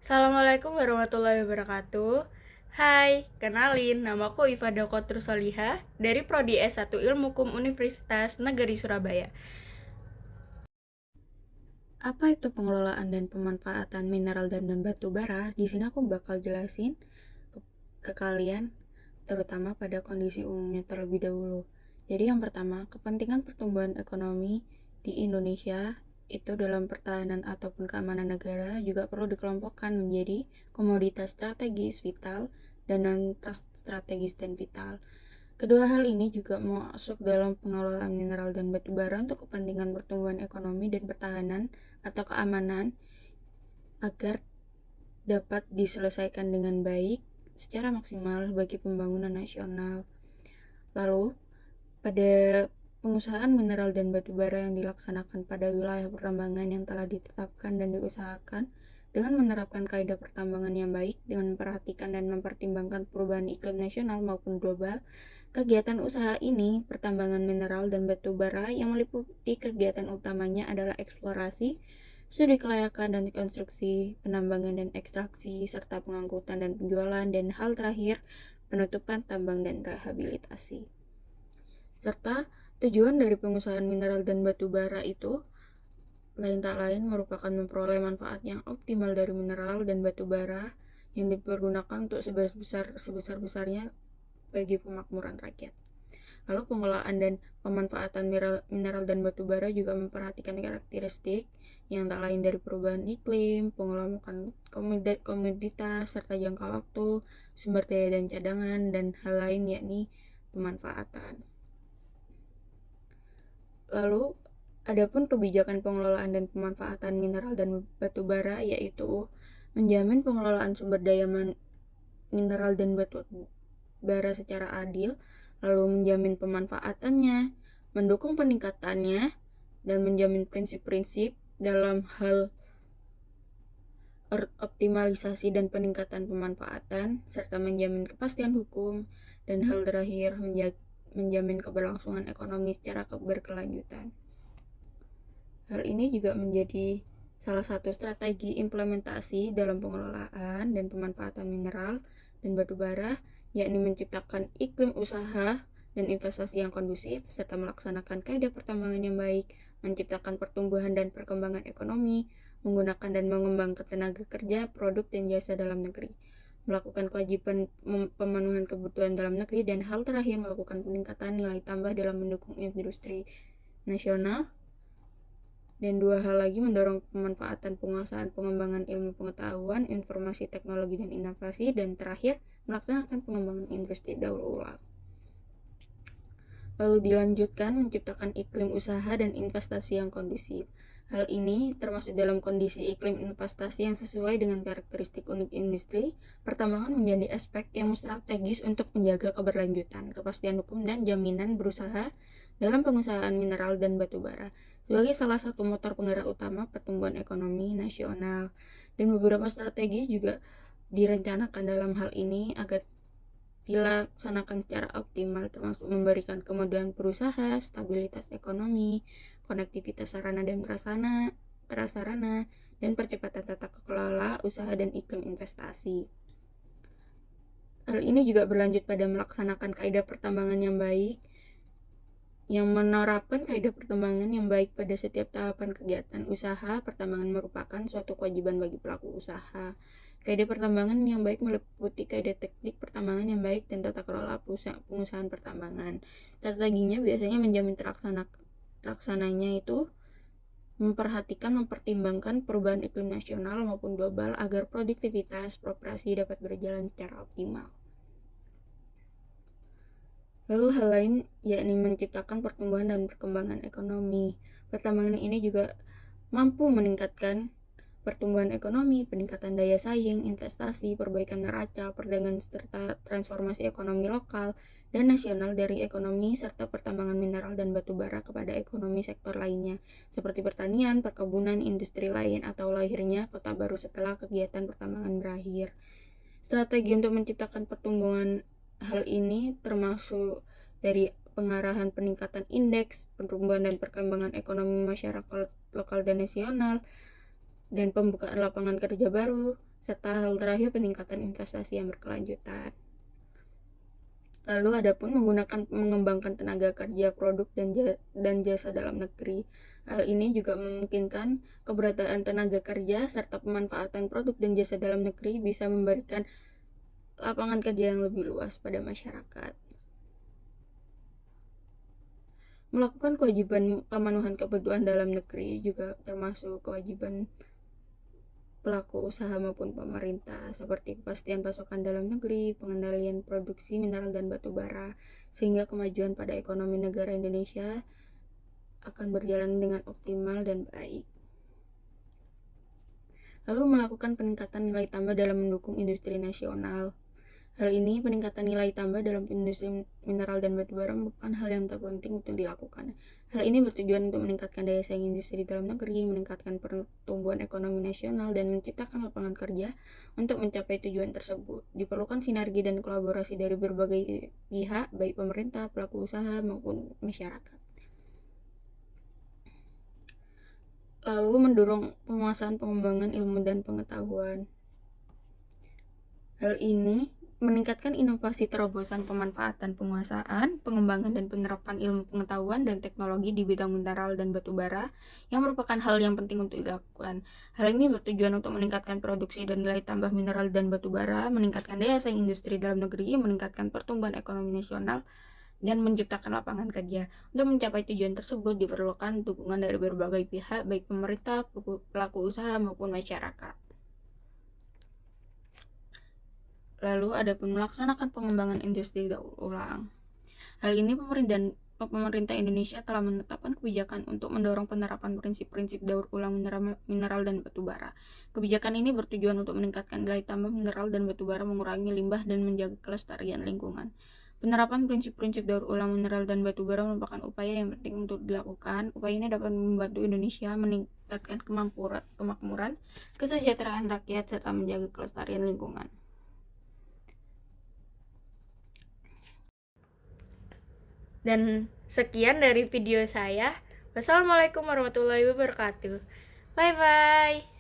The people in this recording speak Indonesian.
Assalamualaikum warahmatullahi wabarakatuh. Hai, kenalin, namaku Iva Doko Solihah dari Prodi S1 Ilmu Hukum Universitas Negeri Surabaya. Apa itu pengelolaan dan pemanfaatan mineral dan batu bara? Di sini aku bakal jelasin ke kalian, terutama pada kondisi umumnya terlebih dahulu. Jadi yang pertama, kepentingan pertumbuhan ekonomi di Indonesia itu dalam pertahanan ataupun keamanan negara juga perlu dikelompokkan menjadi komoditas strategis vital dan non strategis dan vital. Kedua hal ini juga masuk dalam pengelolaan mineral dan batu bara untuk kepentingan pertumbuhan ekonomi dan pertahanan atau keamanan agar dapat diselesaikan dengan baik secara maksimal bagi pembangunan nasional. Lalu, pada pengusahaan mineral dan batu bara yang dilaksanakan pada wilayah pertambangan yang telah ditetapkan dan diusahakan dengan menerapkan kaidah pertambangan yang baik dengan memperhatikan dan mempertimbangkan perubahan iklim nasional maupun global, kegiatan usaha ini, pertambangan mineral dan batu bara yang meliputi kegiatan utamanya adalah eksplorasi, studi kelayakan dan konstruksi, penambangan dan ekstraksi, serta pengangkutan dan penjualan, dan hal terakhir, penutupan tambang dan rehabilitasi. Serta tujuan dari pengusahaan mineral dan batu bara itu lain tak lain merupakan memperoleh manfaat yang optimal dari mineral dan batu bara yang dipergunakan untuk sebesar-besarnya bagi pemakmuran rakyat. Lalu pengelolaan dan pemanfaatan mineral dan batu bara juga memperhatikan karakteristik yang tak lain dari perubahan iklim, pengelolaan komoditas, serta jangka waktu, sumber daya dan cadangan, dan hal lain yakni pemanfaatan. Lalu, adapun kebijakan pengelolaan dan pemanfaatan mineral dan batu bara yaitu menjamin pengelolaan sumber daya mineral dan batu bara secara adil, lalu menjamin pemanfaatannya, mendukung peningkatannya, dan menjamin prinsip-prinsip dalam hal optimalisasi dan peningkatan pemanfaatan, serta menjamin kepastian hukum, dan hal terakhir menjamin keberlangsungan ekonomi secara berkelanjutan. Hal ini juga menjadi salah satu strategi implementasi dalam pengelolaan dan pemanfaatan mineral dan batu bara, yakni menciptakan iklim usaha dan investasi yang kondusif, serta melaksanakan kaidah pertambangan yang baik, menciptakan pertumbuhan dan perkembangan ekonomi, menggunakan dan mengembangkan tenaga kerja, produk, dan jasa dalam negeri, melakukan kewajiban pemenuhan kebutuhan dalam negeri, dan hal terakhir melakukan peningkatan nilai tambah dalam mendukung industri nasional. Dan dua hal lagi mendorong pemanfaatan penguasaan pengembangan ilmu pengetahuan, informasi teknologi dan inovasi, dan terakhir melaksanakan pengembangan industri daur ulang. Lalu dilanjutkan menciptakan iklim usaha dan investasi yang kondusif. Hal ini termasuk dalam kondisi iklim investasi yang sesuai dengan karakteristik unik industri. Pertambangan menjadi aspek yang strategis untuk menjaga keberlanjutan, kepastian hukum, dan jaminan berusaha dalam pengusahaan mineral dan batu bara sebagai salah satu motor penggerak utama pertumbuhan ekonomi nasional. Dan beberapa strategi juga direncanakan dalam hal ini agar dilaksanakan secara optimal, termasuk memberikan kemudahan berusaha, stabilitas ekonomi, konektivitas sarana dan prasarana, dan percepatan tata kelola usaha dan iklim investasi. Hal ini juga berlanjut pada melaksanakan kaidah pertambangan yang baik, yang menerapkan kaidah pertambangan yang baik pada setiap tahapan kegiatan usaha. Pertambangan merupakan suatu kewajiban bagi pelaku usaha. Kaidah pertambangan yang baik meliputi kaidah teknik pertambangan yang baik dan tata kelola pengusahaan pertambangan. Strateginya biasanya menjamin terlaksananya itu mempertimbangkan perubahan iklim nasional maupun global agar produktivitas operasi dapat berjalan secara optimal. Lalu hal lain yakni menciptakan pertumbuhan dan perkembangan ekonomi. Pertambangan ini juga mampu meningkatkan pertumbuhan ekonomi, peningkatan daya saing, investasi, perbaikan neraca, perdagangan, serta transformasi ekonomi lokal dan nasional dari ekonomi serta pertambangan mineral dan batu bara kepada ekonomi sektor lainnya, seperti pertanian, perkebunan, industri lain, atau lahirnya kota baru setelah kegiatan pertambangan berakhir. Strategi untuk menciptakan pertumbuhan hal ini termasuk dari pengarahan peningkatan indeks pertumbuhan dan perkembangan ekonomi masyarakat lokal dan nasional, dan pembukaan lapangan kerja baru, serta hal terakhir peningkatan investasi yang berkelanjutan. Lalu adapun mengembangkan tenaga kerja, produk dan jasa dalam negeri. Hal ini juga memungkinkan keberadaan tenaga kerja serta pemanfaatan produk dan jasa dalam negeri bisa memberikan lapangan kerja yang lebih luas pada masyarakat. Melakukan kewajiban pemenuhan kebutuhan dalam negeri juga termasuk kewajiban pelaku usaha maupun pemerintah, seperti kepastian pasokan dalam negeri, pengendalian produksi mineral dan batu bara, sehingga kemajuan pada ekonomi negara Indonesia akan berjalan dengan optimal dan baik. Lalu melakukan peningkatan nilai tambah dalam mendukung industri nasional. Hal ini, peningkatan nilai tambah dalam industri mineral dan batu bara merupakan hal yang terpenting untuk dilakukan. Hal ini bertujuan untuk meningkatkan daya saing industri dalam negeri, meningkatkan pertumbuhan ekonomi nasional, dan menciptakan lapangan kerja. Untuk mencapai tujuan tersebut, diperlukan sinergi dan kolaborasi dari berbagai pihak, baik pemerintah, pelaku usaha, maupun masyarakat. Lalu mendorong penguasaan pengembangan ilmu dan pengetahuan. Hal ini meningkatkan inovasi terobosan pemanfaatan penguasaan, pengembangan dan penerapan ilmu pengetahuan dan teknologi di bidang mineral dan batu bara yang merupakan hal yang penting untuk dilakukan. Hal ini bertujuan untuk meningkatkan produksi dan nilai tambah mineral dan batu bara, meningkatkan daya saing industri dalam negeri, meningkatkan pertumbuhan ekonomi nasional, dan menciptakan lapangan kerja. Untuk mencapai tujuan tersebut diperlukan dukungan dari berbagai pihak, baik pemerintah, pelaku usaha maupun masyarakat. Lalu adapun melaksanakan pengembangan industri daur ulang. Hal ini pemerintah Indonesia telah menetapkan kebijakan untuk mendorong penerapan prinsip-prinsip daur ulang mineral dan batu bara. Kebijakan ini bertujuan untuk meningkatkan nilai tambah mineral dan batu bara, mengurangi limbah, dan menjaga kelestarian lingkungan. Penerapan prinsip-prinsip daur ulang mineral dan batu bara merupakan upaya yang penting untuk dilakukan. Upaya ini dapat membantu Indonesia meningkatkan kemakmuran, kesejahteraan rakyat, serta menjaga kelestarian lingkungan. Dan sekian dari video saya. Wassalamualaikum warahmatullahi wabarakatuh. Bye bye.